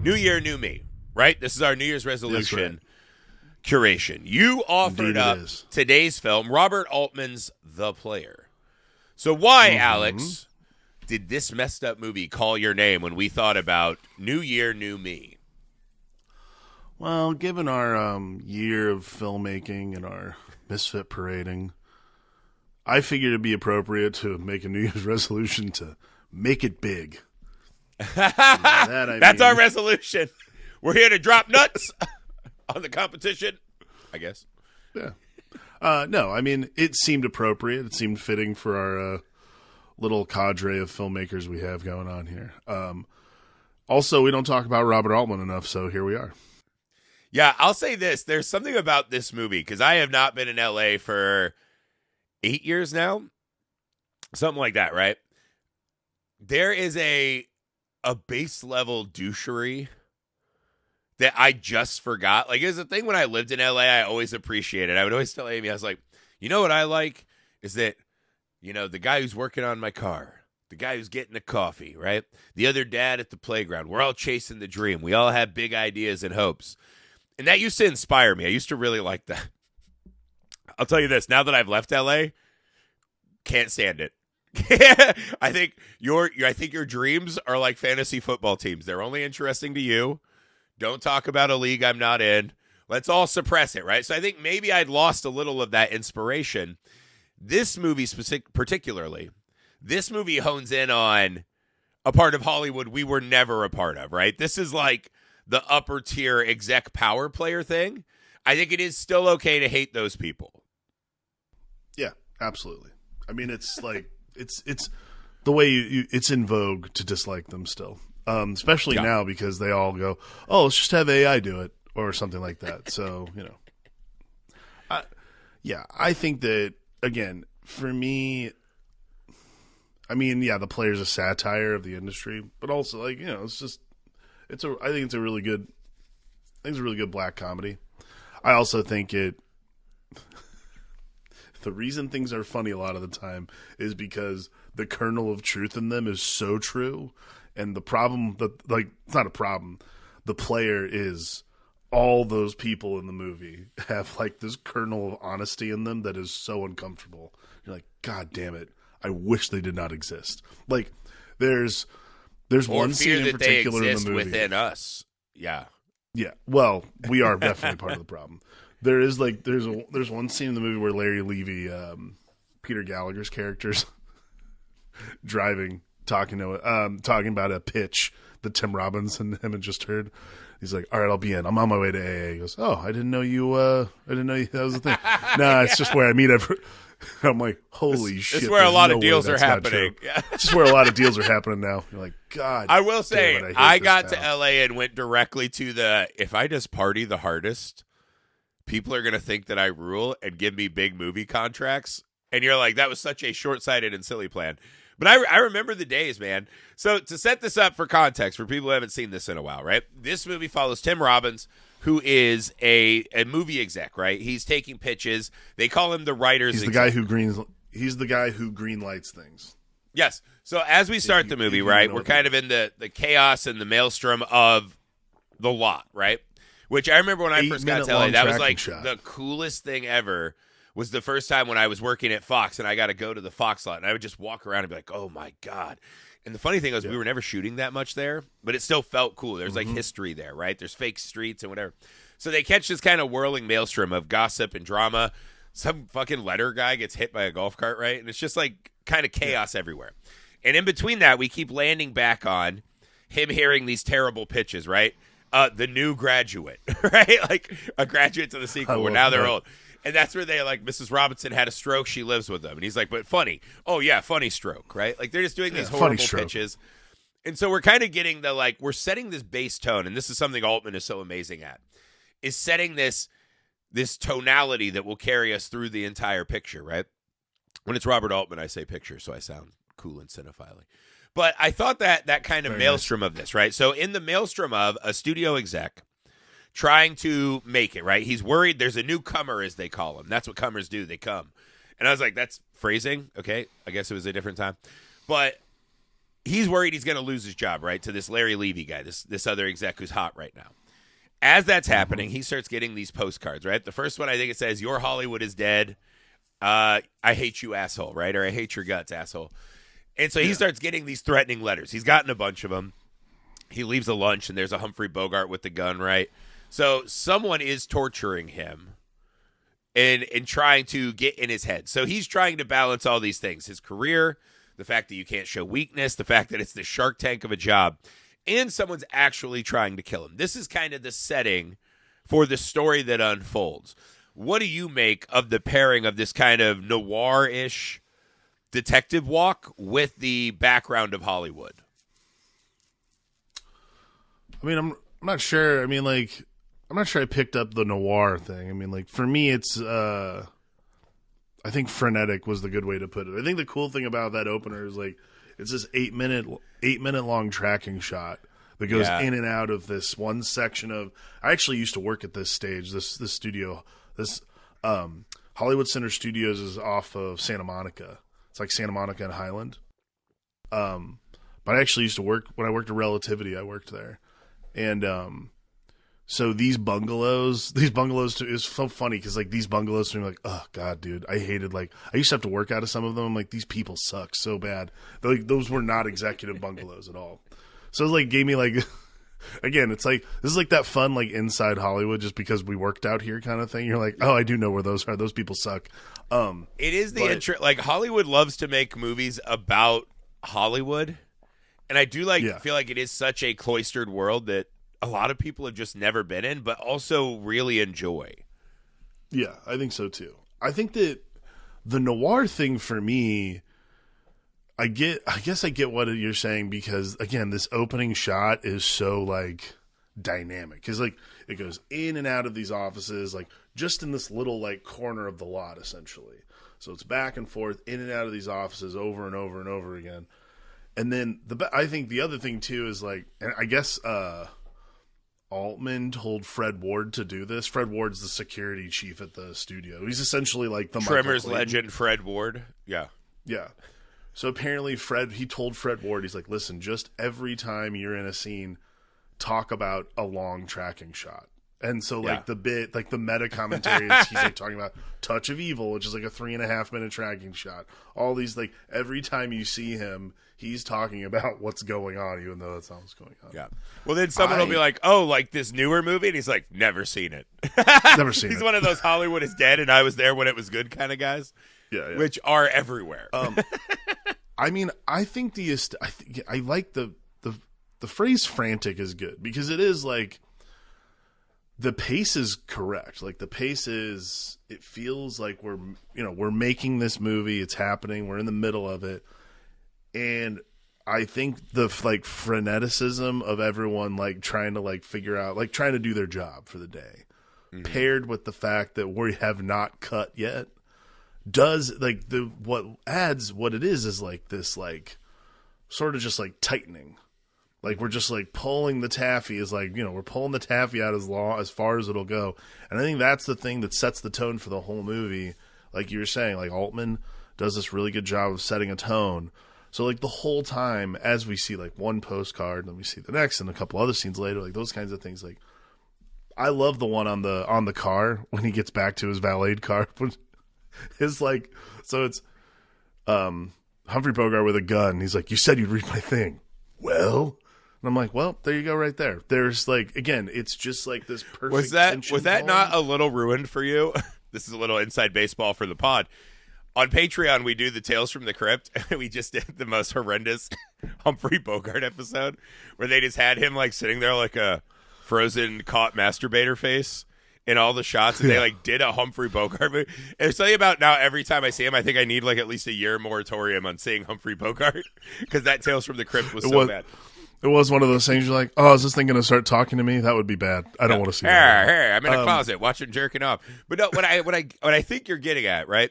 New Year, New Me, right? This is our New Year's resolution curation. You offered up today's film, Robert Altman's The Player. So why, Alex, did this messed up movie call your name when we thought about New Year, New Me? Well, given our year of filmmaking and our misfit parading, I figured it'd be appropriate to make a New Year's resolution to make it big. That's our resolution. We're here to drop nuts on the competition, I guess. Yeah. No, I mean, it seemed appropriate. It seemed fitting for our little cadre of filmmakers we have going on here. Also, we don't talk about Robert Altman enough, so here we are. Yeah, I'll say this. There's something about this movie, because I have not been in L.A. for 8 years now. Something like that, right? There is a base level douchery that I just forgot. Like, it was a thing when I lived in LA, I always appreciated. I would always tell Amy, I was like, you know what I like is that, you know, the guy who's working on my car, the guy who's getting the coffee, right? The other dad at the playground. We're all chasing the dream. We all have big ideas and hopes. And that used to inspire me. I used to really like that. I'll tell you this, now that I've left LA, can't stand it. I think your dreams are like fantasy football teams. They're only interesting to you. Don't talk about a league I'm not in. Let's all suppress it, right? So I think maybe I'd lost a little of that inspiration. This movie particularly, this movie hones in on a part of Hollywood we were never a part of, right? This is like the upper tier exec power player thing. I think it is still okay to hate those people. Yeah, absolutely. I mean, it's like it's the way it's in vogue to dislike them still. Especially now because they all go, oh, let's just have AI do it or something like that. So, you know, I think that, again, for me, I mean, yeah, The Player's a satire of the industry, but also, like, you know, I think it's a really good black comedy. I also think the reason things are funny a lot of the time is because the kernel of truth in them is so true. And the problem it's not a problem. The player is all those people in the movie have like this kernel of honesty in them that is so uncomfortable. You're like, God damn it. I wish they did not exist. Like there's one scene in particular in the movie within us. Yeah. Yeah. Well, we are definitely part of the problem. There's one scene in the movie where Larry Levy, Peter Gallagher's character's driving, talking about a pitch that Tim Robbins and him had just heard. He's like, all right, I'll be in. I'm on my way to AA. He goes, oh, I didn't know that was a thing. Nah, it's just where I meet everyone. I'm like, holy shit. It's where a lot of deals are happening. Yeah. It's just where a lot of deals are happening now. You're like, God. I will say, I got to LA and went directly to if I just party the hardest, people are going to think that I rule and give me big movie contracts. And you're like, that was such a short-sighted and silly plan. But I remember the days, man. So to set this up for context, for people who haven't seen this in a while, right? This movie follows Tim Robbins, who is a movie exec, right? He's taking pitches. They call him the writer's exec. He's the guy who green lights things. Yes. So as we start the movie, right, we're kind of in the chaos and the maelstrom of the lot, right? Which I remember when I first got to LA, that was like the coolest thing ever. Was the first time when I was working at Fox and I got to go to the Fox lot and I would just walk around and be like, oh my God. And the funny thing was we were never shooting that much there, but it still felt cool. There's like history there, right? There's fake streets and whatever. So they catch this kind of whirling maelstrom of gossip and drama. Some fucking letter guy gets hit by a golf cart, right? And it's just like kind of chaos everywhere. And in between that, we keep landing back on him hearing these terrible pitches, right? The new graduate, right? Like a graduate to the sequel where now they're old. And that's where they like, Mrs. Robinson had a stroke. She lives with them. And he's like, but funny. Oh, yeah, funny stroke, right? Like they're just doing these horrible pitches. And so we're kind of getting we're setting this base tone. And this is something Altman is so amazing at, is setting this tonality that will carry us through the entire picture, right? When it's Robert Altman, I say picture, so I sound cool and cinephile. But I thought that kind of maelstrom of this, right? So in the maelstrom of a studio exec trying to make it, right? He's worried there's a newcomer, as they call them. That's what comers do. They come. And I was like, that's phrasing. Okay. I guess it was a different time. But he's worried he's going to lose his job, right, to this Larry Levy guy, this other exec who's hot right now. As that's happening, he starts getting these postcards, right? The first one, I think it says, "Your Hollywood is dead. I hate you, asshole," right? Or "I hate your guts, asshole." And so he starts getting these threatening letters. He's gotten a bunch of them. He leaves a lunch, and there's a Humphrey Bogart with the gun, right? So someone is torturing him and trying to get in his head. So he's trying to balance all these things: his career, the fact that you can't show weakness, the fact that it's the Shark Tank of a job, and someone's actually trying to kill him. This is kind of the setting for the story that unfolds. What do you make of the pairing of this kind of noir-ish detective walk with the background of Hollywood? I mean, I'm not sure. I mean, like, I'm not sure I picked up the noir thing. I mean, like, for me, it's, I think frenetic was the good way to put it. I think the cool thing about that opener is, like, it's this 8 minute long tracking shot that goes in and out of this one section of. I actually used to work at this stage, this studio. This Hollywood Center Studios is off of Santa Monica. It's like Santa Monica and Highland. But I actually used to work when I worked at Relativity. I worked there, and so these bungalows is so funny because like these bungalows to me, like, oh god, dude, I hated, like, I used to have to work out of some of them. I'm like, these people suck so bad. Like, those were not executive bungalows at all. So it like gave me like, again, it's like this is like that fun like inside Hollywood just because we worked out here kind of thing. You're like, oh, I do know where those are. Those people suck. It is the like Hollywood loves to make movies about Hollywood, and I do feel like it is such a cloistered world that a lot of people have just never been in, but also really enjoy. Yeah, I think so too. I think that the noir thing for me, I guess I get what you're saying because, again, this opening shot is so, like, dynamic. Because, like, it goes in and out of these offices, like, just in this little, like, corner of the lot, essentially. So it's back and forth, in and out of these offices over and over and over again. And then I think the other thing, too, is, like, and I guess Altman told Fred Ward to do this. Fred Ward's the security chief at the studio. He's essentially like the Tremors legend Fred Ward. Yeah. Yeah. So apparently he told Fred Ward, he's like, listen, just every time you're in a scene, talk about a long tracking shot. And so like the bit, like the meta commentary is he's like talking about Touch of Evil, which is like a 3.5 minute tracking shot. All these, like, every time you see him, he's talking about what's going on, even though that's not what's going on. Yeah. Well, then someone will be like, oh, like this newer movie? And he's like, never seen it. Never seen it. He's one of those Hollywood is dead and I was there when it was good kind of guys. Yeah. Which are everywhere. I mean, I think I like the phrase frantic is good because it is like the pace is correct. Like the pace is, it feels like we're making this movie. It's happening. We're in the middle of it. And I think the like freneticism of everyone like trying to like figure out, like trying to do their job for the day, paired with the fact that we have not cut yet, does like what it is like this like sort of just like tightening. Like we're just like pulling the taffy is like, we're pulling the taffy out as far as it'll go. And I think that's the thing that sets the tone for the whole movie. Like you were saying, like Altman does this really good job of setting a tone. So like the whole time as we see like one postcard, then we see the next and a couple other scenes later, like those kinds of things. Like I love the one on the car when he gets back to his valeted car. It's like, so it's Humphrey Bogart with a gun. He's like, you said you'd read my thing. Well, and I'm like, well, there you go right there. There's like, again, it's just like this perfect was that not a little ruined for you? This is a little inside baseball for the pod. On Patreon, we do the Tales from the Crypt. We just did the most horrendous Humphrey Bogart episode where they just had him like sitting there like a frozen caught masturbator face in all the shots, and they like did a Humphrey Bogart movie. And it's something about now every time I see him, I think I need like at least a year moratorium on seeing Humphrey Bogart because that Tales from the Crypt was so bad. It was one of those things you're like, oh, is this thing going to start talking to me? That would be bad. I don't want to see that. Hey, I'm in a closet watching jerking off. But no, what I think you're getting at, right?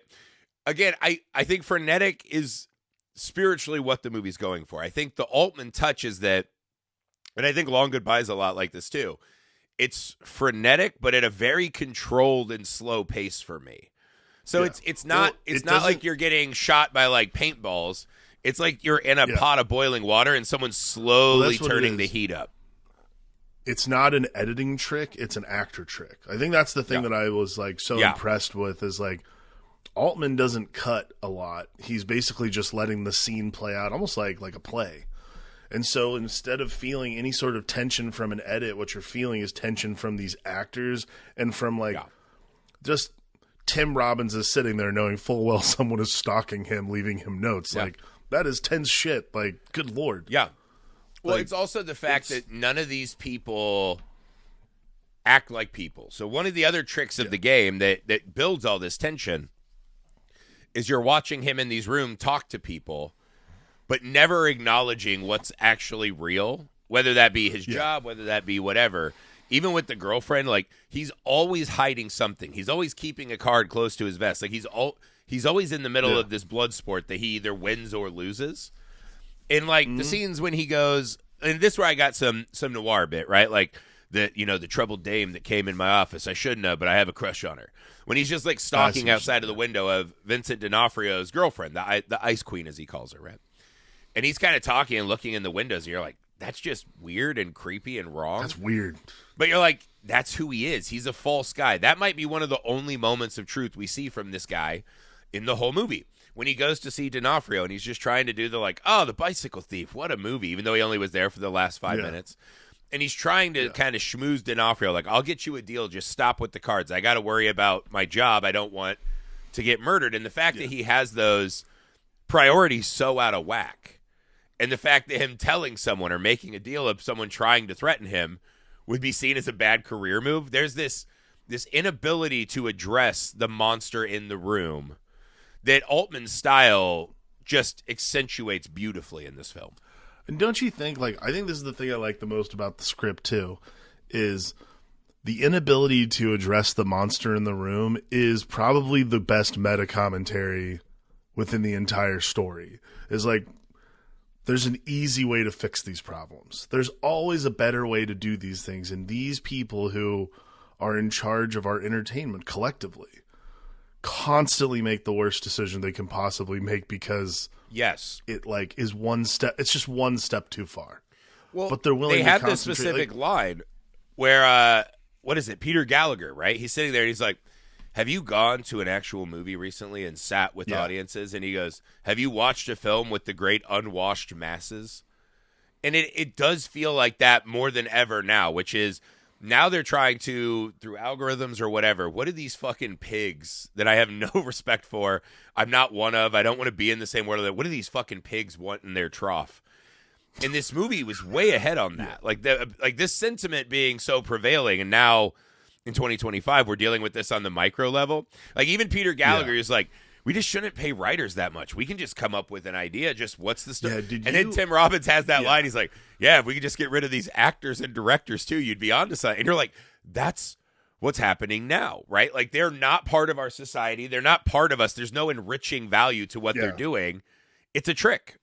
Again, I think frenetic is spiritually what the movie's going for. I think the Altman touch is that, and I think Long Goodbye is a lot like this too. It's frenetic, but at a very controlled and slow pace for me. So it's not like you're getting shot by like paintballs. It's like you're in a pot of boiling water and someone's slowly turning the heat up. It's not an editing trick, it's an actor trick. I think that's the thing that I was like so impressed with is like Altman doesn't cut a lot. He's basically just letting the scene play out almost like a play. And so instead of feeling any sort of tension from an edit, what you're feeling is tension from these actors and from just Tim Robbins is sitting there knowing full well someone is stalking him, leaving him notes. Yeah. Like, that is tense shit. Like, good Lord. Yeah. Well, it's also the fact that none of these people act like people. So one of the other tricks of the game that builds all this tension is you're watching him in these rooms talk to people, but never acknowledging what's actually real, whether that be his job, whether that be whatever. Even with the girlfriend, like, he's always hiding something. He's always keeping a card close to his vest. Like, he's always in the middle of this blood sport that he either wins or loses. And, like, the scenes when he goes, and this is where I got some noir bit, right? Like, the troubled dame that came in my office. I shouldn't have, but I have a crush on her. When he's just, like, stalking outside of the window of Vincent D'Onofrio's girlfriend, the ice queen, as he calls her, right? And he's kind of talking and looking in the windows, and you're like, that's just weird and creepy and wrong. That's weird. But you're like, that's who he is. He's a false guy. That might be one of the only moments of truth we see from this guy in the whole movie. When he goes to see D'Onofrio and he's just trying to do the bicycle thief. What a movie, even though he only was there for the last 5 minutes. And he's trying to kind of schmooze D'Onofrio. Like, I'll get you a deal. Just stop with the cards. I got to worry about my job. I don't want to get murdered. And the fact that he has those priorities so out of whack, and the fact that him telling someone or making a deal of someone trying to threaten him would be seen as a bad career move. There's this inability to address the monster in the room that Altman's style just accentuates beautifully in this film. And don't you think, like, I think this is the thing I like the most about the script too, is the inability to address the monster in the room is probably the best meta commentary within the entire story. Is like, there's an easy way to fix these problems. There's always a better way to do these things. And these people who are in charge of our entertainment collectively constantly make the worst decision they can possibly make because it like is one step. It's just one step too far. Well, but they're willing. They have this specific line where what is it? Peter Gallagher, right? He's sitting there and he's like, have you gone to an actual movie recently and sat with audiences? And he goes, have you watched a film with the great unwashed masses? And it does feel like that more than ever now, which is now they're trying to, through algorithms or whatever, what are these fucking pigs that I have no respect for? I'm not one of. I don't want to be in the same world. What do these fucking pigs want in their trough? And this movie was way ahead on that. Like this sentiment being so prevailing, and now in 2025 we're dealing with this on the micro level. Like even Peter Gallagher is like, we just shouldn't pay writers that much. We can just come up with an idea. Just what's the story? And then Tim Robbins has that line. He's like, if we could just get rid of these actors and directors too, you'd be on to something. And you're like, that's what's happening now, right? Like they're not part of our society. They're not part of us. There's no enriching value to what they're doing. It's a trick.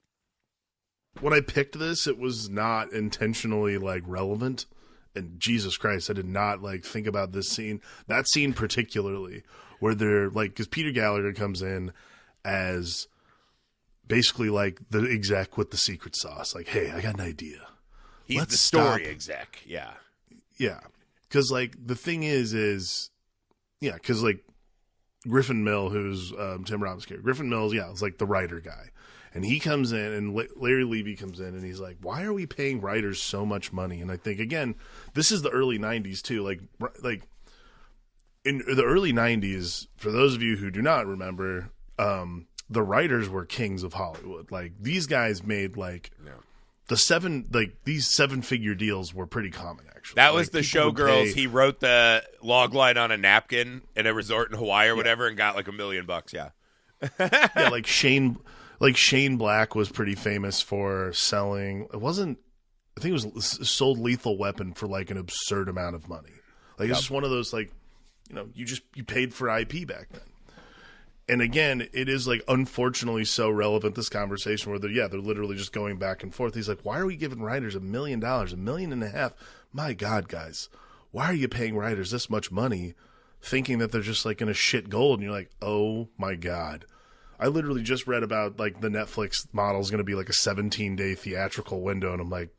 When I picked this, it was not intentionally like relevant. And Jesus Christ, I did not like think about this scene. That scene particularly, where they're like, because Peter Gallagher comes in as basically like the exec with the secret sauce. Like, hey, I got an idea. He's the story exec. Yeah. Yeah. Because like the thing is because like Griffin Mill, who's Tim Robbins' character, Griffin Mills, is like the writer guy. And he comes in, and Larry Levy comes in, and he's like, why are we paying writers so much money? And I think, again, this is the early 90s, too. Like in the early 90s, for those of you who do not remember, the writers were kings of Hollywood. Like, these guys made, these seven-figure deals were pretty common, actually. That was the Showgirls. He wrote the log line on a napkin in a resort in Hawaii or whatever and got like $1 million, yeah, like Shane Black was pretty famous for selling. I think it was sold Lethal Weapon for like an absurd amount of money. Like it's just one of those you paid for IP back then. And again, it is like unfortunately so relevant, this conversation where they're literally just going back and forth. He's like, why are we giving writers $1 million, $1.5 million? My God, guys, why are you paying writers this much money, thinking that they're just like going to shit gold? And you're like, oh my God. I literally just read about like the Netflix model is going to be like a 17-day theatrical window, and I'm like,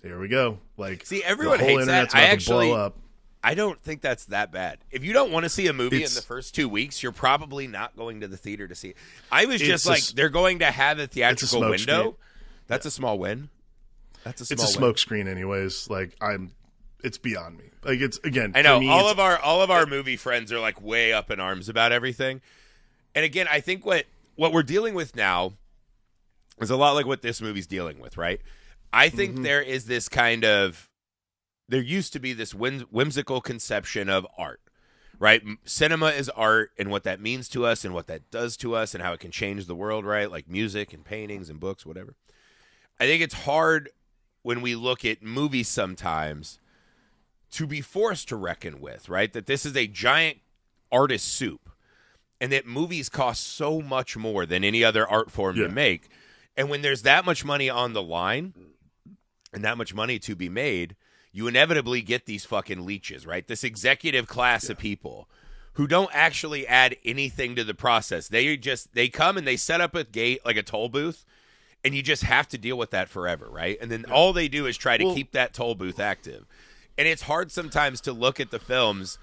here we go. Like, see, everyone the whole hates internet's that. about to blow up. I don't think that's that bad. If you don't want to see a movie in the first 2 weeks, you're probably not going to the theater to see it. I was just like, they're going to have a theatrical window. Screen. That's a small win. That's a small win. It's a smoke screen, anyways. Like, it's beyond me. Like, it's, again, I know for me, all of our movie friends are like way up in arms about everything. And again, I think what we're dealing with now is a lot like what this movie's dealing with, right? I think there is this kind of, there used to be this whimsical conception of art, right? Cinema is art, and what that means to us and what that does to us and how it can change the world, right? Like music and paintings and books, whatever. I think it's hard when we look at movies sometimes to be forced to reckon with, right? That this is a giant artist soup, and that movies cost so much more than any other art form to make. And when there's that much money on the line and that much money to be made, you inevitably get these fucking leeches, right? This executive class of people who don't actually add anything to the process. They come and they set up a gate, like a toll booth, and you just have to deal with that forever, right? And then all they do is try to keep that toll booth active. And it's hard sometimes to look at the films,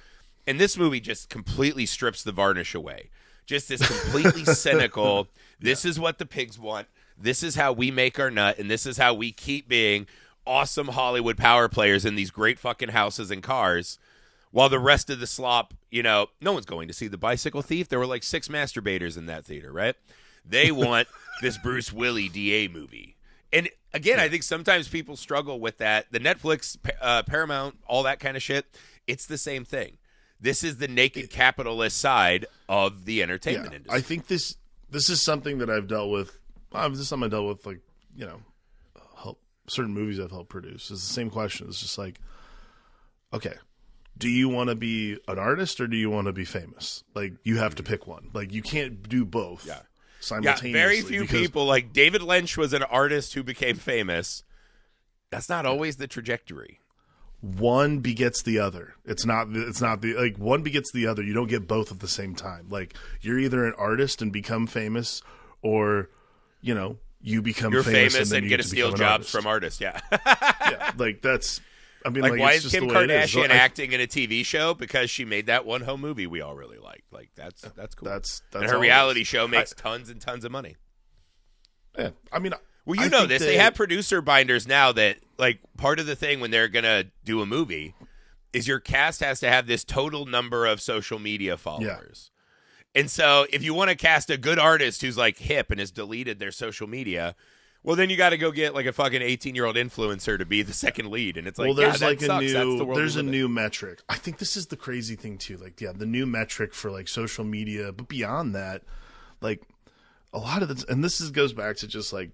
and this movie just completely strips the varnish away. Just this completely cynical, this is what the pigs want, this is how we make our nut, and this is how we keep being awesome Hollywood power players in these great fucking houses and cars, while the rest of the slop, no one's going to see The Bicycle Thief. There were like 6 masturbators in that theater, right? They want this Bruce Willis DA movie. And again, I think sometimes people struggle with that. The Netflix, Paramount, all that kind of shit, it's the same thing. This is the naked capitalist side of the entertainment industry. I think this is something that I've dealt with. This is something I dealt with, like, certain movies I've helped produce. It's the same question. It's just like, okay, do you want to be an artist or do you want to be famous? Like, you have to pick one. Like, you can't do both simultaneously. Yeah, very few people, like David Lynch was an artist who became famous. That's not always the trajectory. One begets the other. It's not the like one begets the other. You don't get both at the same time. Like, you're either an artist and become famous, or you become famous and get to steal jobs from artists. Yeah. Yeah, like that's. I mean, like why it's is just Kim the way Kardashian acting in a TV show? Because she made that one home movie we all really liked. Like that's cool. That's and her reality show makes tons and tons of money. Yeah, I mean, well, you know this. They have producer binders now that, like, part of the thing when they're gonna do a movie is your cast has to have this total number of social media followers. Yeah. And so if you want to cast a good artist who's like hip and has deleted their social media, well, then you got to go get like a fucking 18-year-old influencer to be the second lead. And it's like, there's like a new metric. I think this is the crazy thing too. Like, the new metric for like social media, but beyond that, like a lot of this, and goes back to just like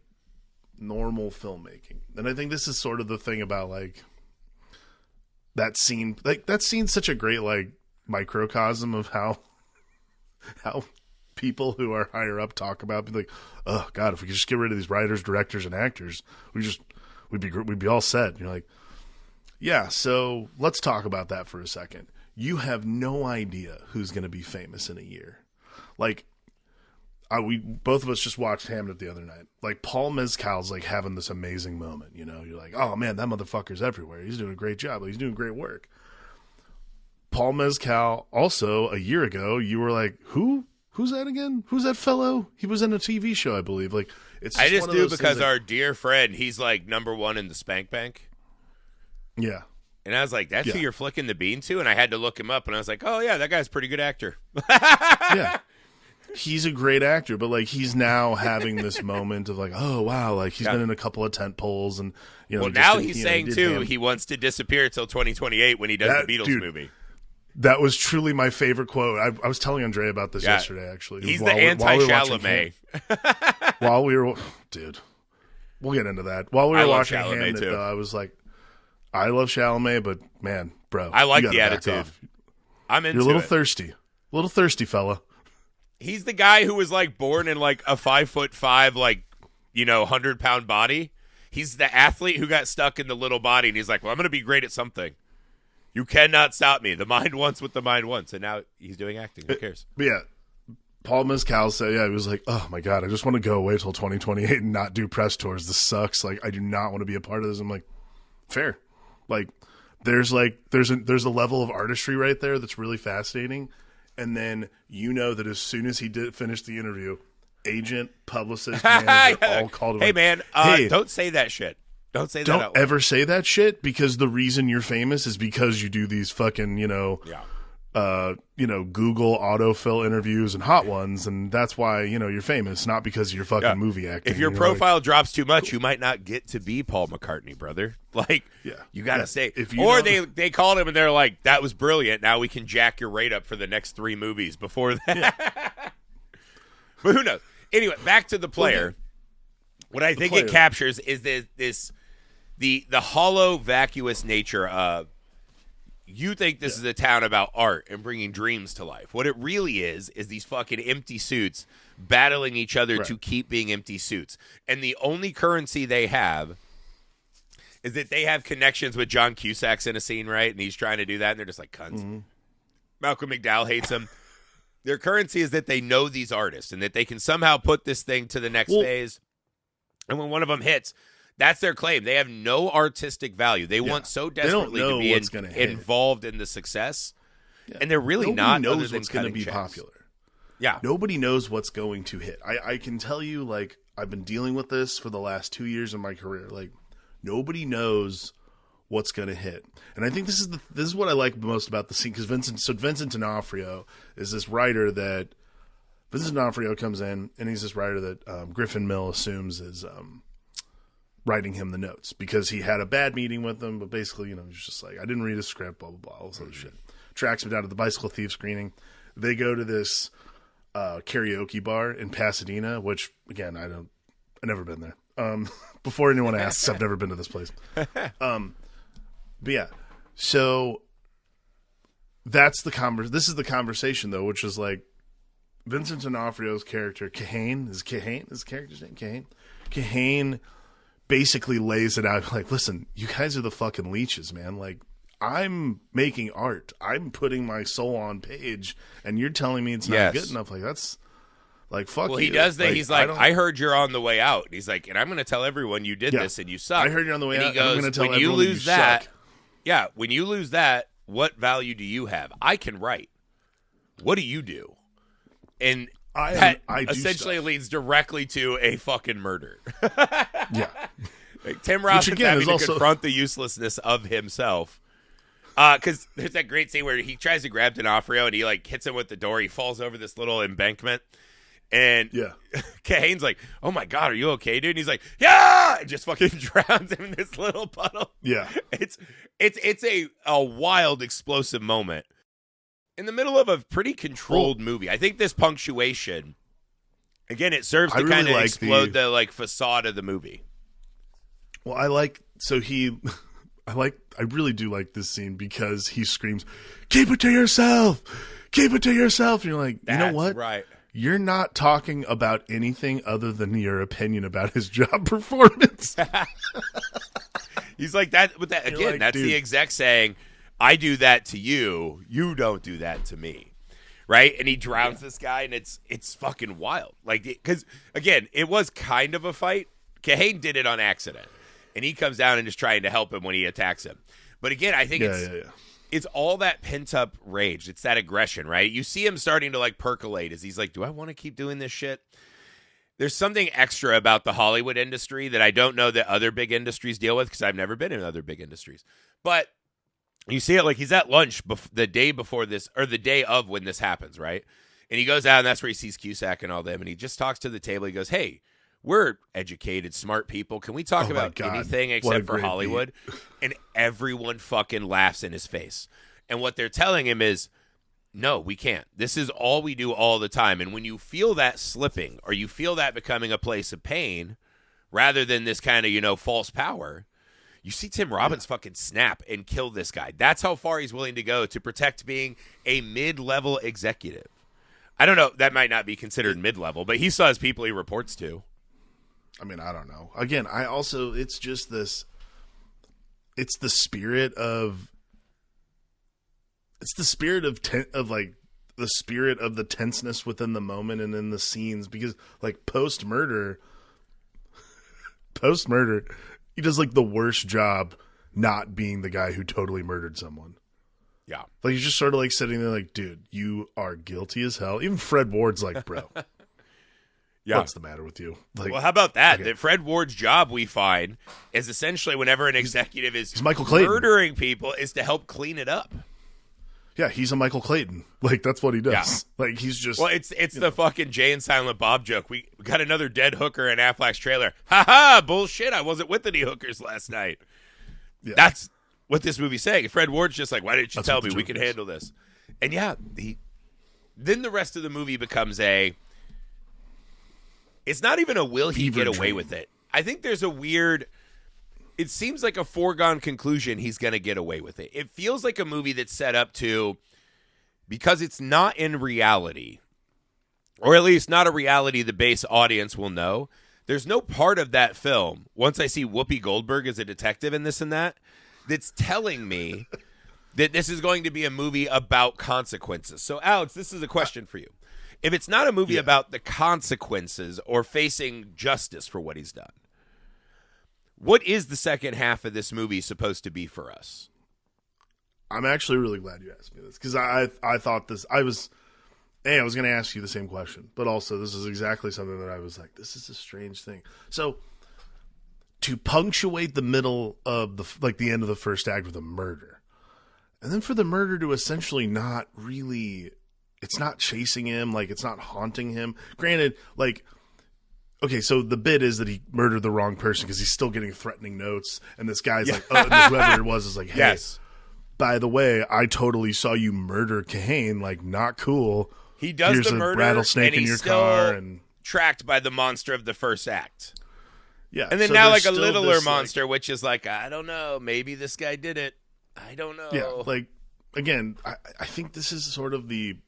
normal filmmaking. And I think this is sort of the thing about like that scene. Like, that scene's such a great like microcosm of how people who are higher up talk about, be like, oh God, if we could just get rid of these writers, directors, and actors, we'd be all set. And you're like, yeah. So let's talk about that for a second. You have no idea who's going to be famous in a year. Like, we both of us just watched Hamnet the other night. Like, Paul Mescal's like having this amazing moment. You're like, oh man, that motherfucker's everywhere. He's doing a great job. He's doing great work. Paul Mescal, also a year ago, you were like, who's that again? Who's that fellow? He was in a TV show, I believe. Like, it's just I just do because our dear friend, he's like #1 in the Spank Bank. Yeah. And I was like, that's who you're flicking the bean to? And I had to look him up, and I was like, oh yeah, that guy's a pretty good actor. Yeah. He's a great actor, but like he's now having this moment of like, oh wow, like he's been in a couple of tent poles, and well, now he's saying too he wants to disappear till 2028 when he does the Beatles movie. That was truly my favorite quote. I was telling Andre about this yesterday, actually. He's the anti-Chalamet. While we were, dude, we'll get into that. While we were watching Hamnet, though, I was like, I love Chalamet, but man, bro, I like the attitude. I'm into it. You're a little thirsty fella. He's the guy who was like born in like a 5'5", like 100-pound body. He's the athlete who got stuck in the little body, and he's like, well, I'm going to be great at something. You cannot stop me. The mind wants what the mind wants. And now he's doing acting. Who cares? But yeah, Paul Mescal said, he was like, oh my God, I just want to go away till 2028 and not do press tours. This sucks. Like, I do not want to be a part of this. I'm like, fair. Like, there's a level of artistry right there that's really fascinating. And then that as soon as he did finish the interview, agent, publicist, manager, all called him. Hey, man, hey, don't say that shit. Don't say that. Don't ever say that shit, because the reason you're famous is because you do these fucking, Google autofill interviews and hot ones, and that's why, you're famous, not because of your fucking movie acting. If your profile drops too much, you might not get to be Paul McCartney, brother. Like, you got to say. Or they called him and they're like, that was brilliant. Now we can jack your rate up for the next 3 movies before that. Yeah. But who knows? Anyway, back to The Player. What I think it captures is the hollow, vacuous nature of, you think this is a town about art and bringing dreams to life. What it really is these fucking empty suits battling each other to keep being empty suits. And the only currency they have is that they have connections with John Cusack's in a scene, right? And he's trying to do that, and they're just like, cunts. Mm-hmm. Malcolm McDowell hates him. Their currency is that they know these artists and that they can somehow put this thing to the next phase. And when one of them hits, that's their claim. They have no artistic value. They want so desperately to be involved in the success, and they're really not. Nobody knows what's going to be popular. Yeah, nobody knows what's going to hit. I can tell you, like, I've been dealing with this for the last 2 years of my career. Like, nobody knows what's going to hit, and I think this is what I like most about the scene, because Vincent D'Onofrio is this writer that Vincent D'Onofrio comes in, and he's this writer that Griffin Mill assumes is writing him the notes, because he had a bad meeting with them, but basically, he's just like, I didn't read a script, blah, blah, blah, all this other shit. Tracks him down to the Bicycle Thief screening. They go to this karaoke bar in Pasadena, which, again, I've never been there. Before anyone asks, I've never been to this place. But yeah, so this is the conversation, though, which is like, Vincent D'Onofrio's character, Kahane, his character's name, Kahane basically lays it out like, listen, you guys are the fucking leeches, man. Like, I'm making art. I'm putting my soul on page, and you're telling me it's not good enough. Like, that's like, fuck you. Well, he does that. Like, he's like, I heard you're on the way out. And he's like, and I'm going to tell everyone you did this and you suck. I heard you're on the way out. He goes, I'm going to tell when everyone you lose that, suck. Yeah, when you lose that, what value do you have? I can write. What do you do? And I essentially leads directly to a fucking murder. Yeah. Like, Tim Robbins having to confront the uselessness of himself. Because there's that great scene where he tries to grab D'Onofrio and he like hits him with the door. He falls over this little embankment. And Kahane's like, oh my God, are you okay, dude? And he's like, yeah! And just fucking drowns him in this little puddle. Yeah. It's a wild, explosive moment in the middle of a pretty controlled movie. I think this punctuation, again, it serves to kind of explode the facade of the movie. Well, I really do like this scene because he screams, keep it to yourself! Keep it to yourself! And you're like, you know what? Right. You're not talking about anything other than your opinion about his job performance. He's like that. But that again, like, that's the exec saying, I do that to you. You don't do that to me. Right? And he drowns this guy, and it's fucking wild. Like, because, again, it was kind of a fight. Kahane did it on accident. And he comes down and is trying to help him when he attacks him. But again, I think it's all that pent-up rage. It's that aggression, right? You see him starting to, like, percolate as he's like, do I want to keep doing this shit? There's something extra about the Hollywood industry that I don't know that other big industries deal with, because I've never been in other big industries. But you see it, like, he's at lunch the day before this, or the day of when this happens, right? And he goes out, and that's where he sees Cusack and all them, and he just talks to the table. He goes, hey, we're educated, smart people. Can we talk about anything except for Hollywood? And everyone fucking laughs in his face. And what they're telling him is, no, we can't. This is all we do all the time. And when you feel that slipping, or you feel that becoming a place of pain, rather than this kind of, false power, you see Tim Robbins fucking snap and kill this guy. That's how far he's willing to go to protect being a mid-level executive. I don't know. That might not be considered mid-level, but he still has people he reports to. I mean, I don't know. Again, it's just this, it's the spirit of like the spirit of the tenseness within the moment and in the scenes, because like post murder, he does like the worst job not being the guy who totally murdered someone. Yeah. Like he's just sort of like sitting there like, dude, you are guilty as hell. Even Fred Ward's like, bro, yeah, what's the matter with you? Like, well, how about that? Okay. That Fred Ward's job, we find, is essentially whenever an executive is Michael Clayton. Murdering people, is to help clean it up. Yeah, he's a Michael Clayton. Like, that's what he does. Yeah. Like, he's just... Well, it's the fucking Jay and Silent Bob joke. We got another dead hooker in Affleck's trailer. Ha-ha! Bullshit, I wasn't with any hookers last night. Yeah. That's what this movie's saying. Fred Ward's just like, why didn't you tell me? We can handle this. And yeah, then the rest of the movie becomes it's not even a will he get away with it. I think there's a weird... It seems like a foregone conclusion he's going to get away with it. It feels like a movie that's set up to, because it's not in reality, or at least not a reality the base audience will know, there's no part of that film, once I see Whoopi Goldberg as a detective in this and that, that's telling me that this is going to be a movie about consequences. So, Alex, this is a question for you. If it's not a movie about the consequences or facing justice for what he's done, what is the second half of this movie supposed to be for us? I'm actually really glad you asked me this, because I thought this. I was going to ask you the same question, but also this is exactly something that I was like, this is a strange thing. So to punctuate the middle of the end of the first act with a murder, and then for the murder to essentially not really, it's not chasing him, like it's not haunting him. Granted, like. Okay, so the bit is that he murdered the wrong person because he's still getting threatening notes, and this guy's like, oh, and whoever it was is like, hey, yes, by the way, I totally saw you murder Kahane, like, not cool. He does Here's the murder, rattlesnake and in your he's still car, and tracked by the monster of the first act. Yeah, and then so now like a littler monster, which is like, I don't know, maybe this guy did it. I don't know. Yeah, like, again, I think this is sort of the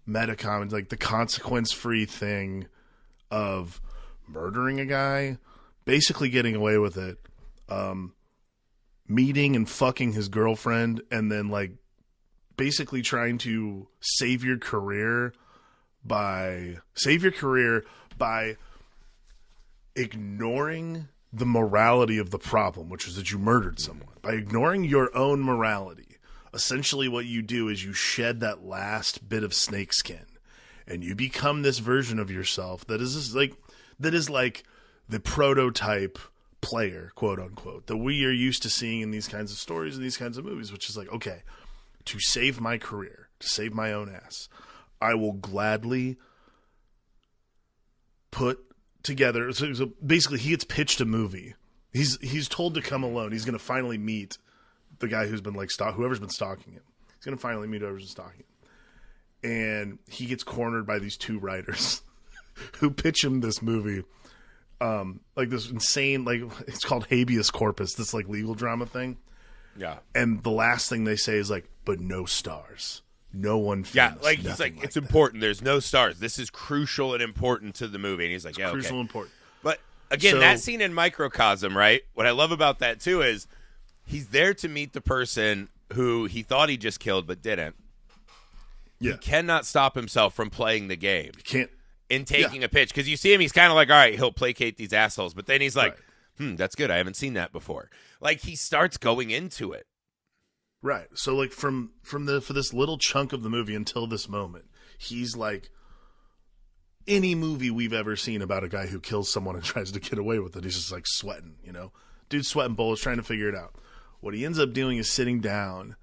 meta comment, like the consequence-free thing of murdering a guy, basically getting away with it, meeting and fucking his girlfriend, and then like basically trying to save your career by ignoring the morality of the problem, which is that you murdered someone. By ignoring your own morality, essentially what you do is you shed that last bit of snakeskin. And you become this version of yourself that is like the prototype player, quote unquote, that we are used to seeing in these kinds of stories and these kinds of movies, which is like, okay, to save my career, to save my own ass, I will gladly put together. So basically, he gets pitched a movie. He's told to come alone. He's going to finally meet the guy who's been like whoever's been stalking him. He's going to finally meet whoever's been stalking him. And he gets cornered by these two writers who pitch him this movie, like this insane, like it's called habeas corpus, this like legal drama thing. Yeah. And the last thing they say is like, but no stars, no one famous. Yeah, like he's like it's important. There's no stars. This is crucial and important to the movie. And he's like, yeah, crucial and important. But again, that scene in Microcosm, right? What I love about that too is he's there to meet the person who he thought he just killed but didn't. Yeah. He cannot stop himself from playing the game. He can't. In taking a pitch. Because you see him, he's kind of like, all right, he'll placate these assholes. But then he's like, that's good. I haven't seen that before. Like, he starts going into it. Right. So, like, for this little chunk of the movie until this moment, he's like any movie we've ever seen about a guy who kills someone and tries to get away with it. He's just, like, sweating, you know? Dude's sweating bullets, trying to figure it out. What he ends up doing is sitting down,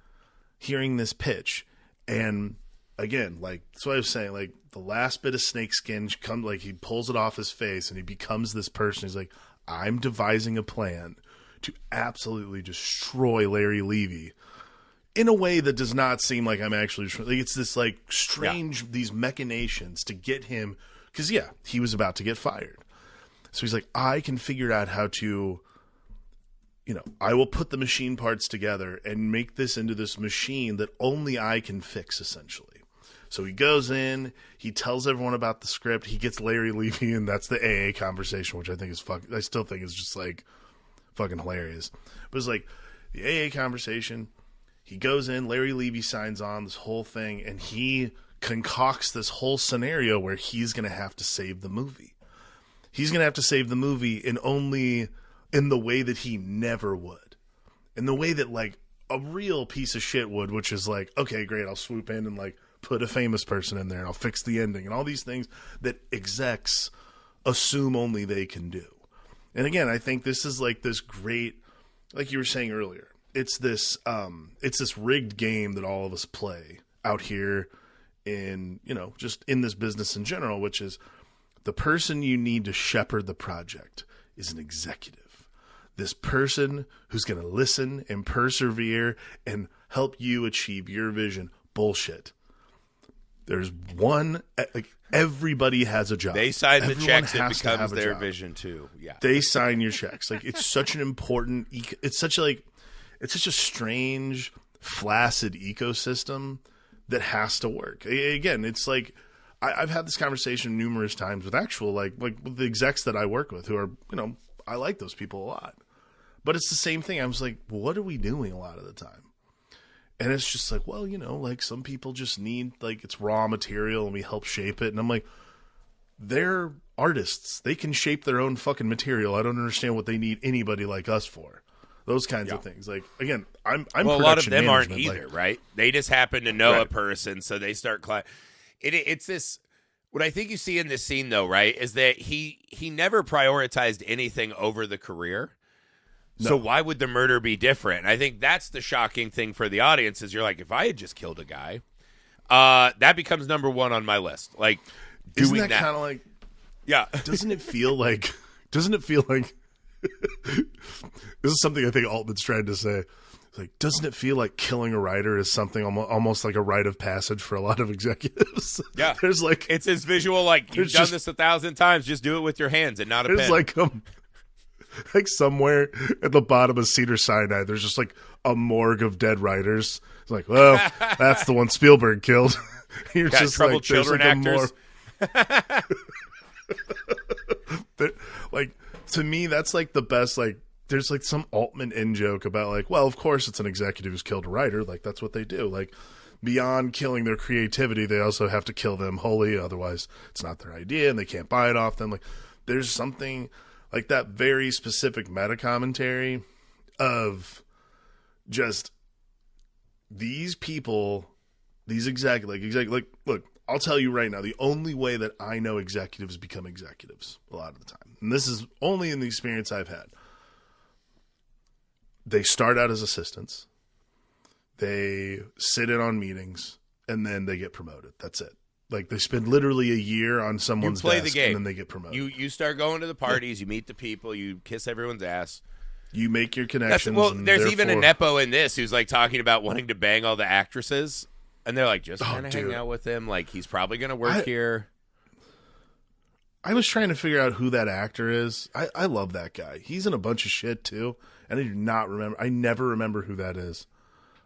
hearing this pitch, and... Again, like, that's what I was saying, like, the last bit of snakeskin comes, like, he pulls it off his face and he becomes this person. He's like, I'm devising a plan to absolutely destroy Larry Levy in a way that does not seem like I'm actually, like, it's this, like, strange, these machinations to get him, because, he was about to get fired. So he's like, I can figure out how to, you know, I will put the machine parts together and make this into this machine that only I can fix, essentially. So he goes in, he tells everyone about the script, he gets Larry Levy, and that's the AA conversation, which I think is I still think is just like fucking hilarious. But it's like the AA conversation, He goes in, Larry Levy signs on this whole thing, and he concocts this whole scenario where he's going to have to save the movie. He's going to have to save the movie in the way that he never would. In the way that, like, a real piece of shit would, which is like, okay, great, I'll swoop in and, like, put a famous person in there and I'll fix the ending and all these things that execs assume only they can do. And again, I think this is like this great, like you were saying earlier, it's this rigged game that all of us play out here in, just in this business in general, which is the person you need to shepherd the project is an executive. This person who's going to listen and persevere and help you achieve your vision. Bullshit. There's one, like, everybody has a job. They sign the checks, it becomes their vision too. Yeah. They sign your checks. Like, it's such an important, it's such a strange, flaccid ecosystem that has to work. Again, it's like, I've had this conversation numerous times with actual, like with the execs that I work with who are, I like those people a lot. But it's the same thing. I was like, what are we doing a lot of the time? And it's just like, well, like some people just need, like, it's raw material and we help shape it. And I'm like, they're artists. They can shape their own fucking material. I don't understand what they need anybody like us for. Those kinds of things. Like, again, I'm well, a lot of them aren't either, right? They just happen to know a person, so they start it's this. What I think you see in this scene, though, right, is that he never prioritized anything over the career. No. So why would the murder be different? And I think that's the shocking thing for the audience is you're like, if I had just killed a guy, that becomes number one on my list. Like, isn't that kind of like, yeah. Doesn't it feel like this is something I think Altman's trying to say. It's like, doesn't it feel like killing a writer is something almost like a rite of passage for a lot of executives? Yeah. There's like, it's his visual, like, you've done this 1,000 times, just do it with your hands and not a pen. There's like somewhere at the bottom of Cedar Sinai, there's just like a morgue of dead writers. It's like, well, that's the one Spielberg killed. You're got just troubled like, children actors. Like, to me, that's like the best. Like, there's like some Altman in joke about like, well, of course it's an executive who's killed a writer. Like, that's what they do. Like, beyond killing their creativity, they also have to kill them wholly. Otherwise, it's not their idea and they can't buy it off them. Like, there's something like that very specific meta commentary of just these people, these like, look, I'll tell you right now, the only way that I know executives become executives a lot of the time, and this is only in the experience I've had, they start out as assistants, they sit in on meetings, and then they get promoted. That's it. Like, they spend literally a year on someone's desk, the game. And then they get promoted. You start going to the parties, you meet the people, you kiss everyone's ass. You make your connections. There's even a Nepo in this who's, like, talking about wanting to bang all the actresses. And they're like, just kind of hang out with him. Like, he's probably going to work here. I was trying to figure out who that actor is. I love that guy. He's in a bunch of shit, too. And I do not remember. I never remember who that is.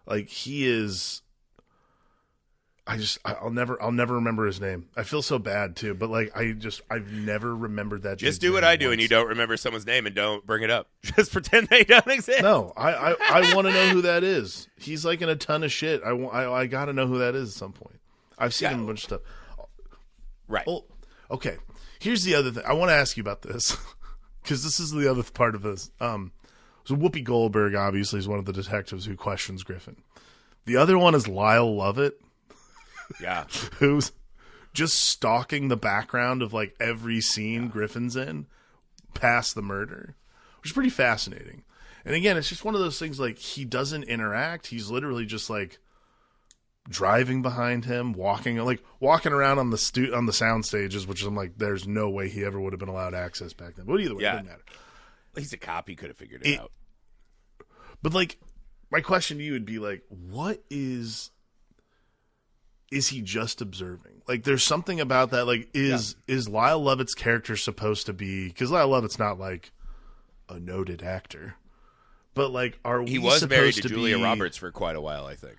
Like, he is... I'll never remember his name. I feel so bad too, but like I've never remembered that. Just do what I do, and you don't remember someone's name, and don't bring it up. Just pretend they don't exist. No, I want to know who that is. He's like in a ton of shit. I got to know who that is at some point. I've seen him in a bunch of stuff. Right. Well, okay. Here's the other thing. I want to ask you about this because this is the other part of this. So Whoopi Goldberg obviously is one of the detectives who questions Griffin. The other one is Lyle Lovett. Yeah. Who's just stalking the background of like every scene Griffin's in past the murder, which is pretty fascinating. And again, it's just one of those things, like, he doesn't interact. He's literally just like driving behind him, walking around on the sound stages, which I'm like, there's no way he ever would have been allowed access back then. But either way, it doesn't matter. He's a cop. He could have figured it out. But like, my question to you would be like, what is he just observing? Like, there's something about that. Like, is Lyle Lovett's character supposed to be, because Lyle Lovett's not like a noted actor, but like, he was married to Julia Roberts for quite a while, I think.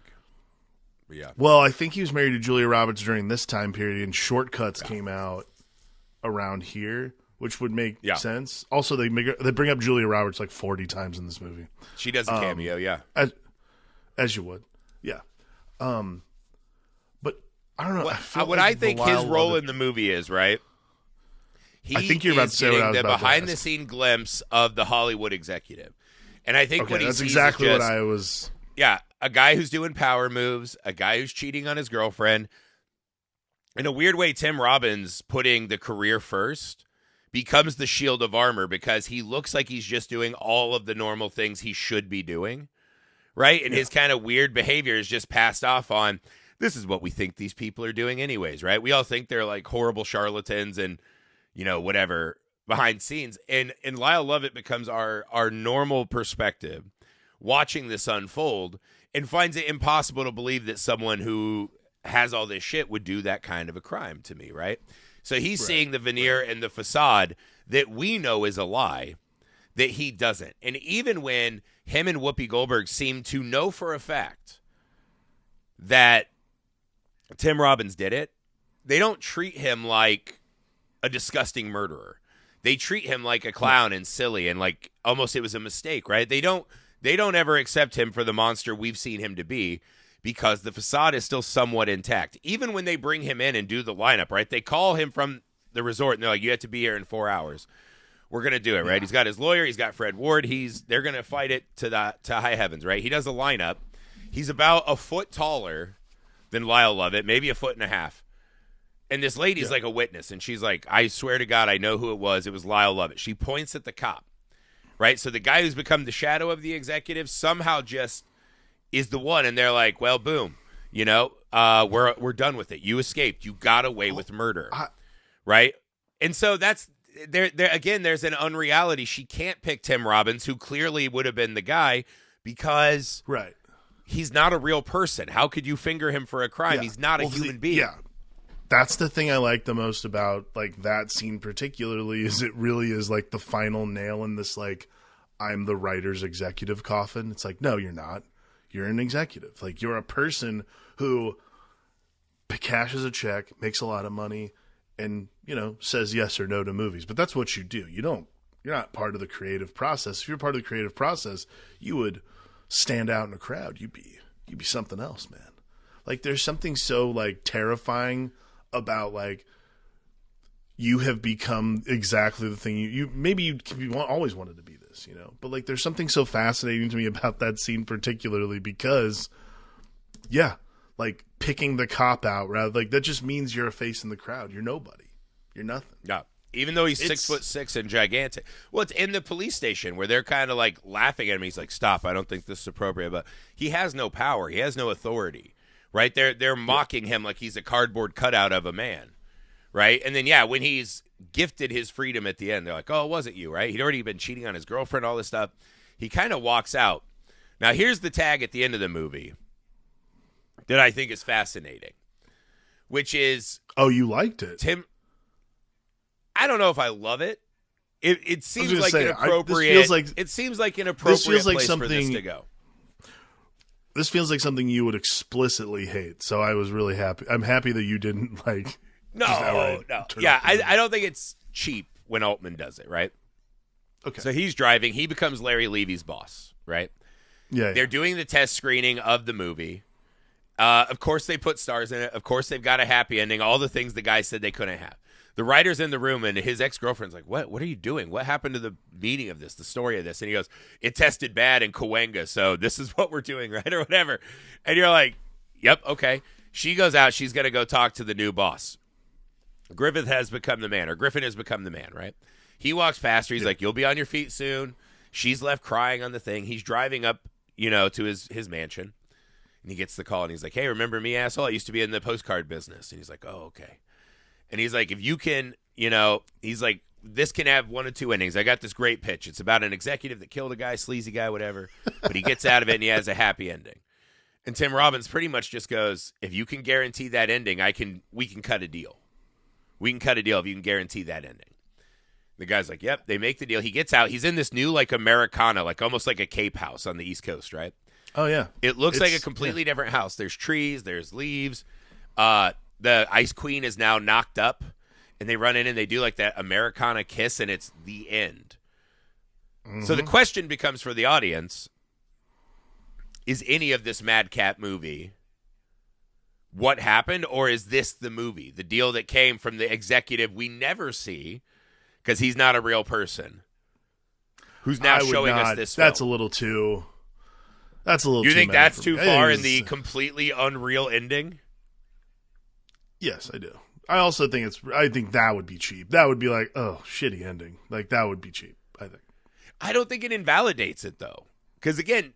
But yeah. Well, I think he was married to Julia Roberts during this time period, and Shortcuts came out around here, which would make sense. Also, they bring up Julia Roberts like 40 times in this movie. She does a cameo, As you would. Yeah. But I don't know. I think his role in the movie is, right? I think you're about to say what I was about to ask. behind-the-scene glimpse of the Hollywood executive. And I think what he that's sees exactly is just, what I was... Yeah, a guy who's doing power moves, a guy who's cheating on his girlfriend. In a weird way, Tim Robbins putting the career first becomes the shield of armor because he looks like he's just doing all of the normal things he should be doing, right? And his kind of weird behavior is just passed off on, this is what we think these people are doing anyways, right? We all think they're like horrible charlatans and, whatever, behind scenes. And Lyle Lovett becomes our normal perspective watching this unfold and finds it impossible to believe that someone who has all this shit would do that kind of a crime to me, right? So he's seeing the veneer and the facade that we know is a lie, that he doesn't. And even when him and Whoopi Goldberg seem to know for a fact that Tim Robbins did it, they don't treat him like a disgusting murderer. They treat him like a clown and silly and like almost it was a mistake, right? They don't ever accept him for the monster we've seen him to be because the facade is still somewhat intact. Even when they bring him in and do the lineup, right? They call him from the resort and they're like, you have to be here in 4 hours. We're going to do it, right? He's got his lawyer. He's got Fred Ward. They're going to fight it to high heavens, right? He does a lineup. He's about a foot taller than Lyle Lovett, maybe a foot and a half. And this lady's like a witness, and she's like, I swear to God, I know who it was. It was Lyle Lovett. She points at the cop, right? So the guy who's become the shadow of the executive somehow just is the one, and they're like, well, boom, we're done with it. You escaped. You got away with murder, right? And so that's there again. There's an unreality. She can't pick Tim Robbins, who clearly would have been the guy, because he's not a real person. How could you finger him for a crime? He's not a human being. Yeah. That's the thing I like the most about like that scene particularly is it really is like the final nail in this like I'm the writer's executive coffin. It's like, no, you're not. You're an executive. Like you're a person who cashes a check, makes a lot of money, and says yes or no to movies. But that's what you do. You're not part of the creative process. If you're part of the creative process, you would stand out in a crowd. You'd be something else, man. Like there's something so like terrifying about like you have become exactly the thing you always wanted to be this, but like there's something so fascinating to me about that scene particularly because like picking the cop out rather like that just means you're a face in the crowd. You're nobody. You're nothing. Yeah. Even though he's 6'6" and gigantic. Well, it's in the police station where they're kind of like laughing at him. He's like, stop, I don't think this is appropriate. But he has no power. He has no authority. Right? They're mocking him like he's a cardboard cutout of a man. Right? And then, when he's gifted his freedom at the end, they're like, oh, it wasn't you, right? He'd already been cheating on his girlfriend, all this stuff. He kind of walks out. Now, here's the tag at the end of the movie that I think is fascinating, which is... Oh, you liked it? Tim... I don't know if I love it. It seems like inappropriate. It seems like an appropriate place for this to go. This feels like something you would explicitly hate. So I was really happy. I'm happy that you didn't like. No. Yeah, I don't think it's cheap when Altman does it, right? Okay. So he's driving. He becomes Larry Levy's boss, right? Yeah. They're doing the test screening of the movie. Of course, they put stars in it. Of course, they've got a happy ending. All the things the guy said they couldn't have. The writer's in the room, and his ex-girlfriend's like, what are you doing? What happened to the meaning of this, the story of this? And he goes, it tested bad in Cahuenga, so this is what we're doing, right, or whatever. And you're like, yep, okay. She goes out. She's going to go talk to the new boss. Griffin has become the man, right? He walks past her. He's like, you'll be on your feet soon. She's left crying on the thing. He's driving up, to his mansion, and he gets the call, and he's like, hey, remember me, asshole? I used to be in the postcard business. And he's like, oh, okay. And he's like, if you can, he's like, this can have one of two endings. I got this great pitch. It's about an executive that killed a guy, sleazy guy, whatever. But he gets out of it and he has a happy ending. And Tim Robbins pretty much just goes, if you can guarantee that ending, we can cut a deal. We can cut a deal if you can guarantee that ending. The guy's like, yep, they make the deal. He gets out. He's in this new like Americana, like almost like a Cape house on the East Coast, right? Oh, yeah. It looks like a completely different house. There's trees, there's leaves. The Ice Queen is now knocked up, and they run in and they do like that Americana kiss, and it's the end. Mm-hmm. So the question becomes for the audience, is any of this Madcap movie what happened, or is this the movie, the deal that came from the executive we never see because he's not a real person, who's now showing us this film? That's a little too. That's a little. You too think that's too far in the it's- completely unreal ending? Yes, I do. I also think I think that would be cheap. That would be like, oh, shitty ending. Like that would be cheap, I think. I don't think it invalidates it though, because again,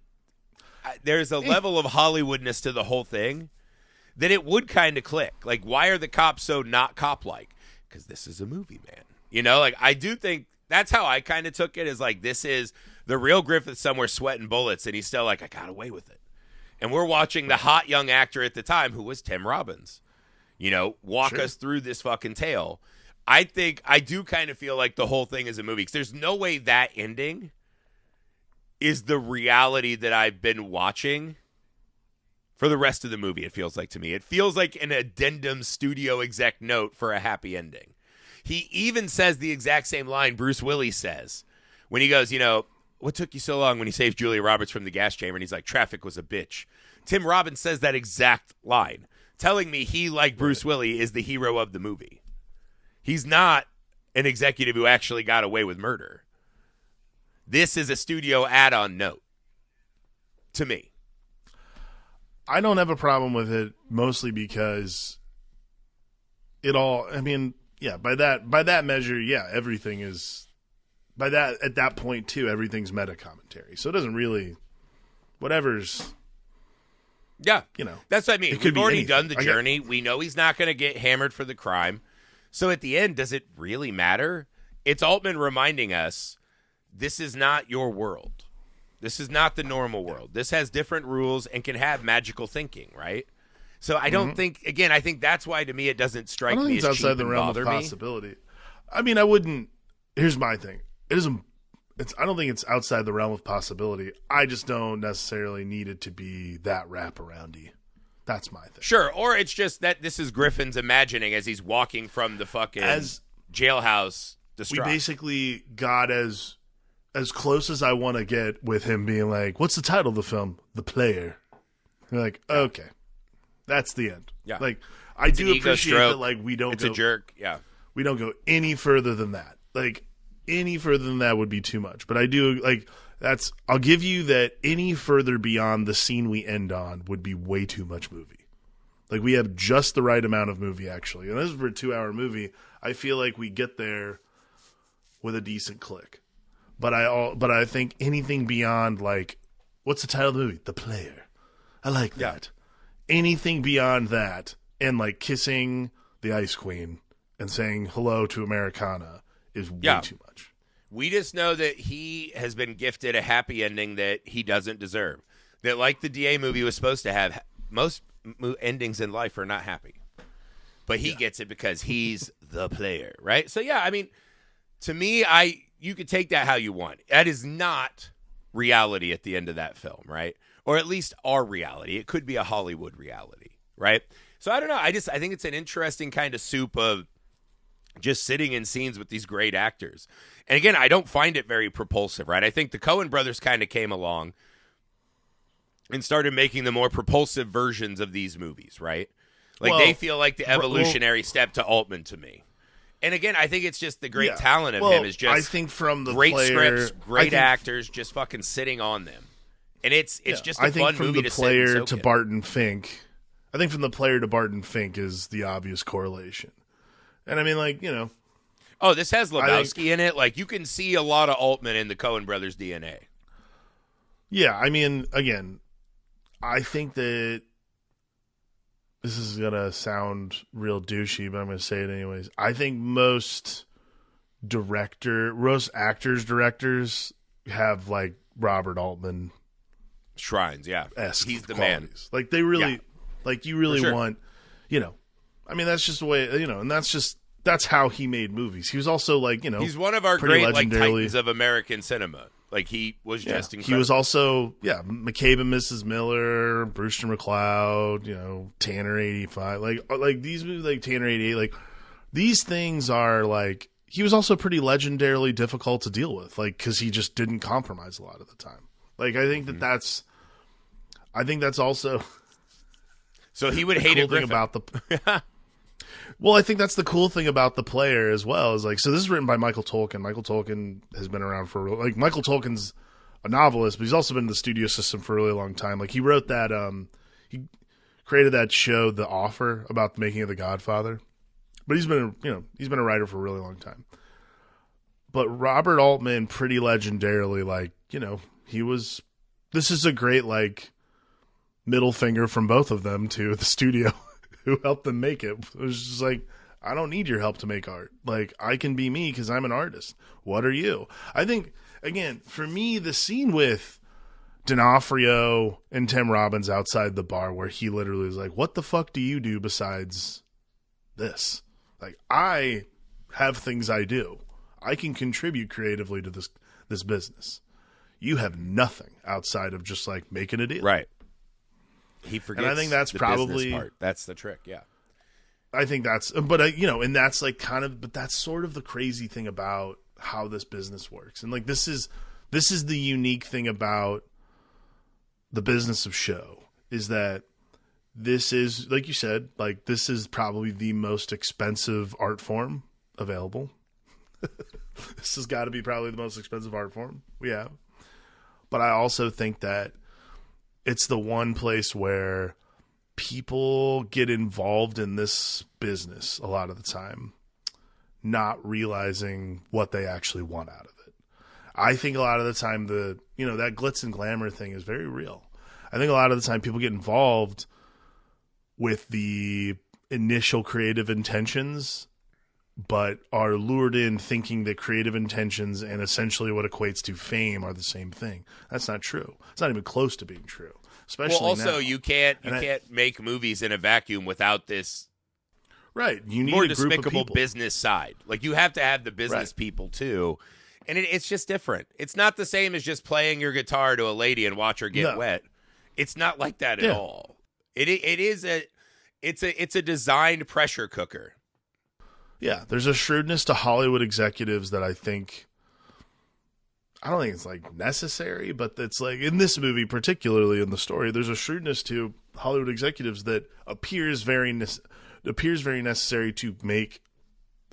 there's a level of Hollywoodness to the whole thing that it would kind of click. Like, why are the cops so not cop-like? Because this is a movie, man. You know, like, I do think that's how I kind of took it, is like, this is the real Griffith somewhere sweating bullets, and he's still like, I got away with it. And we're watching the hot young actor at the time, who was Tim Robbins, you know, walk us through this fucking tale. I do kind of feel like the whole thing is a movie, because there's no way that ending is the reality that I've been watching for the rest of the movie. It feels like to me. It feels like an addendum studio exec note for a happy ending. He even says the exact same line Bruce Willis says when he goes, you know, what took you so long when he saved Julia Roberts from the gas chamber? And he's like, traffic was a bitch. Tim Robbins says that exact line, telling me he, like Bruce Willis, is the hero of the movie. He's not an executive who actually got away with murder. This is a studio add-on note to me. I don't have a problem with it, mostly because it all, I mean, yeah, by that measure, yeah, everything is, at that point too, everything's meta commentary. So it doesn't really, whatever's, yeah, you know, that's what I mean. We've already done the anything. journey. We know he's not going to get hammered for the crime. So at the end, does it really matter? It's Altman reminding us, this is not your world. This is not the normal world. This has different rules and can have magical thinking, right? So I don't think, again, I think that's why to me it doesn't strike me as it's outside cheap the and realm of bother me. possibility. I mean, I wouldn't. Here's my thing. It isn't. I don't think it's outside the realm of possibility. I just don't necessarily need it to be that wraparoundy. That's my thing. Sure, or it's just that this is Griffin's imagining as he's walking from the fucking jailhouse distraught. We basically got as close as I want to get with him being like, what's the title of the film? The Player. You're like, okay. That's the end. Yeah. Like, I do appreciate that, like, we don't It's a jerk. Yeah. We don't go any further than that. Like, any further than that would be too much. But I do, like, I'll give you that any further beyond the scene we end on would be way too much movie. Like, we have just the right amount of movie, actually. And this is for a 2-hour movie. I feel like we get there with a decent click. But I think anything beyond, like, what's the title of the movie? The Player. I like that. Yeah. Anything beyond that, and like kissing the Ice Queen and saying hello to Americana is way too much. We just know that he has been gifted a happy ending that he doesn't deserve. That, like the DA movie was supposed to have, most endings in life are not happy. But he gets it because he's the player, right? So, yeah, I mean, to me, you could take that how you want. That is not reality at the end of that film, right? Or at least our reality. It could be a Hollywood reality, right? So I don't know. I think it's an interesting kind of soup of just sitting in scenes with these great actors. And again, I don't find it very propulsive, right? I think the Coen brothers kind of came along and started making the more propulsive versions of these movies, right? Like, they feel like the evolutionary step to Altman to me. And again, I think it's just the great talent of him is just, I think, from the great player, scripts, great actors, just fucking sitting on them. And it's just a fun movie to sit and soak in. I think from the player to Barton Fink, I think from the player to Barton Fink is the obvious correlation. And I mean, like, you know. Oh, this has Lebowski in it. Like, you can see a lot of Altman in the Coen brothers' DNA. Yeah, I mean, again, I think that this is going to sound real douchey, but I'm going to say it anyways. I think most actors, directors have, like, Robert Altman shrines, yeah. He's the man. Like, they really, like, you really want, you know, I mean, that's just the way, you know, and that's how he made movies. He was also, like, you know, he's one of our great, like, titans of American cinema. Like, he was just incredible. He was also, McCabe and Mrs. Miller, Brewster McCloud, you know, Tanner 85. Like these movies, like Tanner 88, like, these things are, like, he was also pretty legendarily difficult to deal with, like, because he just didn't compromise a lot of the time. Like, I think that's, I think that's also so he would hate cool a Griffin. Thing about the. Well, I think that's the cool thing about the player as well. Is like, so this is written by Michael Tolkien. Michael Tolkien has been around for like Michael Tolkien's a novelist, but he's also been in the studio system for a really long time. Like he wrote that he created that show, The Offer, about the making of The Godfather. But he's been a writer for a really long time. But Robert Altman, pretty legendarily, like, this is a great like middle finger from both of them to the studio who helped them make it. It was just like, I don't need your help to make art. Like, I can be me because I'm an artist. What are you? I think, again, for me, the scene with D'Onofrio and Tim Robbins outside the bar where he literally is like, what the fuck do you do besides this? Like, I have things I do. I can contribute creatively to this business. You have nothing outside of just like making a deal. Right. He forgets. And I think that's the probably part. That's the trick. Yeah. I think that's, but and that's like but that's sort of the crazy thing about how this business works. And like, this is the unique thing about the business of show, is that this is, like you said, like this is probably the most expensive art form available. This has got to be probably the most expensive art form we have. But I also think that it's the one place where people get involved in this business a lot of the time, not realizing what they actually want out of it. I think a lot of the time that glitz and glamour thing is very real. I think a lot of the time people get involved with the initial creative intentions, but are lured in thinking that creative intentions and essentially what equates to fame are the same thing. That's not true. It's not even close to being true. Especially well, also now. you can't make movies in a vacuum without this right. You need more a group despicable of people. Business side. Like you have to have the business people too, and it's just different. It's not the same as just playing your guitar to a lady and watch her get wet. It's not like that at all. It's a designed pressure cooker. Yeah, there's a shrewdness to Hollywood executives that I don't think it's like necessary, but it's like in this movie, particularly in the story, there's a shrewdness to Hollywood executives that appears very necessary to make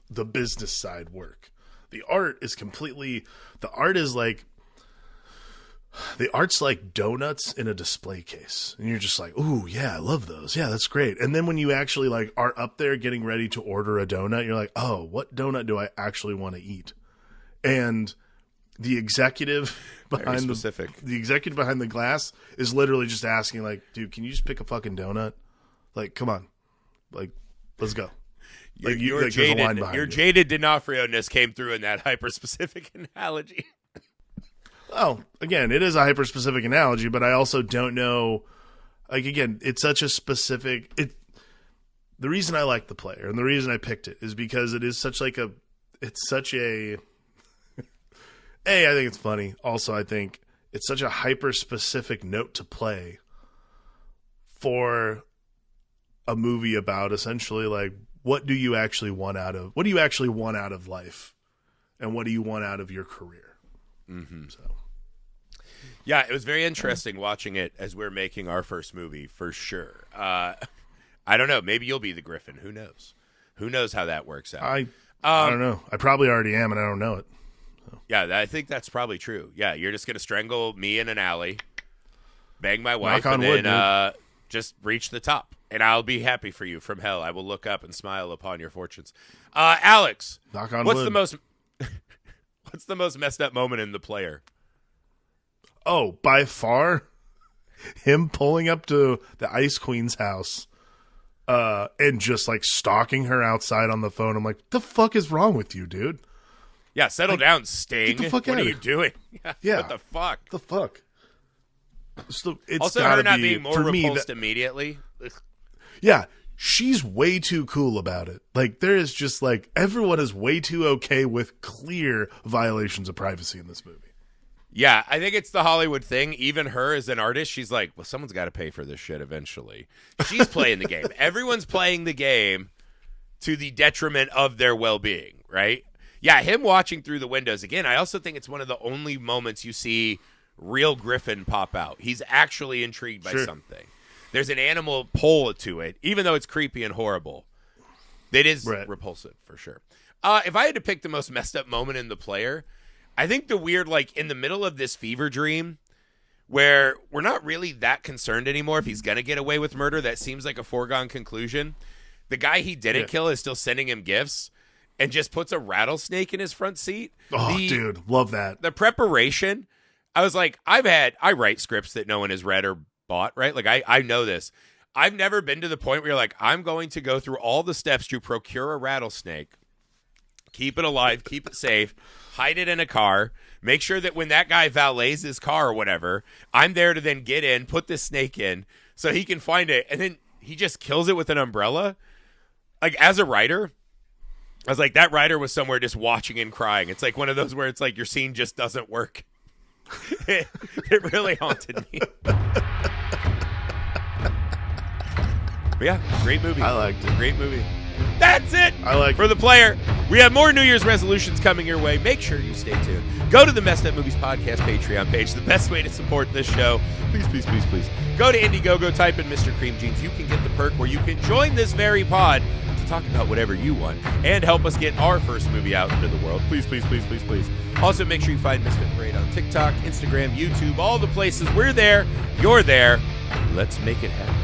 the business side work. The art's like donuts in a display case. And you're just like, ooh, yeah, I love those. Yeah, that's great. And then when you actually like are up there getting ready to order a donut, you're like, oh, what donut do I actually want to eat? And the executive behind the glass is literally just asking like, dude, can you just pick a fucking donut? Like, come on. Like, let's go. Like your jaded D'Onofrio-ness came through in that hyper-specific analogy. Oh, again, it is a hyper-specific analogy, but I also don't know. Like, again, it's such a specific. The reason I like the player and the reason I picked it is because it is such like a. It's such a. I think it's funny. Also, I think it's such a hyper-specific note to play for a movie about essentially like what do you actually want out of life, and what do you want out of your career. Mm-hmm. So, yeah, it was very interesting watching it as we're making our first movie for sure. I don't know. Maybe you'll be the Griffin. Who knows? Who knows how that works out? I don't know. I probably already am, and I don't know it. So. Yeah, I think that's probably true. Yeah, you're just gonna strangle me in an alley, bang my wife, and then just reach the top, and I'll be happy for you from hell. I will look up and smile upon your fortunes. Alex, knock on what's wood. What's the most messed up moment in The Player? Oh, by far, him pulling up to the Ice Queen's house and just like stalking her outside on the phone. I'm like, the fuck is wrong with you, dude? Yeah, settle down, Sting. Get the fuck what out are you doing? Yeah. What the fuck? The fuck? So it's also, her not being more repulsed immediately. Yeah. She's way too cool about it. Like, there is just, like, everyone is way too okay with clear violations of privacy in this movie. Yeah, I think it's the Hollywood thing. Even her as an artist, she's like, well, someone's got to pay for this shit eventually. She's playing the game. Everyone's playing the game to the detriment of their well-being, right? Yeah, him watching through the windows. Again, I also think it's one of the only moments you see real griffin pop out. He's actually intrigued by something. There's an animal pull to it, even though it's creepy and horrible. It is repulsive, for sure. If I had to pick the most messed up moment in The Player, I think the weird, like, in the middle of this fever dream where we're not really that concerned anymore if he's going to get away with murder. That seems like a foregone conclusion. The guy he didn't kill is still sending him gifts and just puts a rattlesnake in his front seat. Oh, dude, love that. The preparation, I was like, I write scripts that no one has read or bought, right? Like, I know this. I've never been to the point where you're like, I'm going to go through all the steps to procure a rattlesnake, keep it alive, keep it safe, hide it in a car, make sure that when that guy valets his car or whatever, I'm there to then get in, put this snake in so he can find it. And then he just kills it with an umbrella. Like, as a writer, I was like, that writer was somewhere just watching and crying. It's like one of those where it's like your scene just doesn't work. It really haunted me. But yeah, great movie. I liked it. Great movie. That's it for The Player. We have more New Year's resolutions coming your way. Make sure you stay tuned. Go to the Messed Up Movies Podcast Patreon page. The best way to support this show. Please, please, please, please. Go to Indiegogo, type in Mr. Cream Jeans. You can get the perk where you can join this very pod to talk about whatever you want and help us get our first movie out into the world. Please, please, please, please, please. Also, make sure you find Misfit Parade on TikTok, Instagram, YouTube, all the places. We're there. You're there. Let's make it happen.